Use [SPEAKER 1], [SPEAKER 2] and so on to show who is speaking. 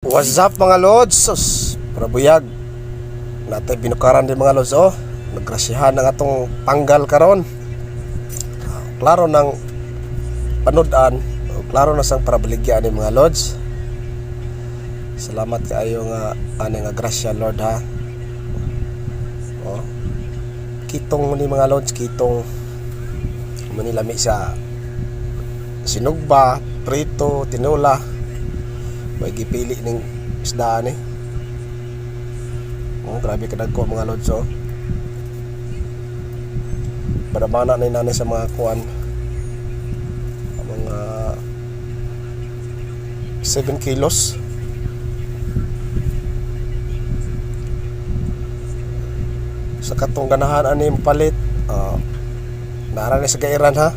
[SPEAKER 1] What's up mga lods? Sus, prabuyag natay binukaran din mga lods. Nagrasyahan ng atong panggal karon. Klaro ng panudan, klaro na sang parabaligya ni mga lods. Salamat kaayo nga ani nga grasya Lord ha. Kitong ni mga lods, kitong manilami sa sinugba, prito, tinola. May gipili ning isdaan eh. Grabe kadagko mga lods. Badamana na inanay sa mga kuan, mga 7 kilos. Sa katong ganahan ani palit, nara ni sa gairan ha.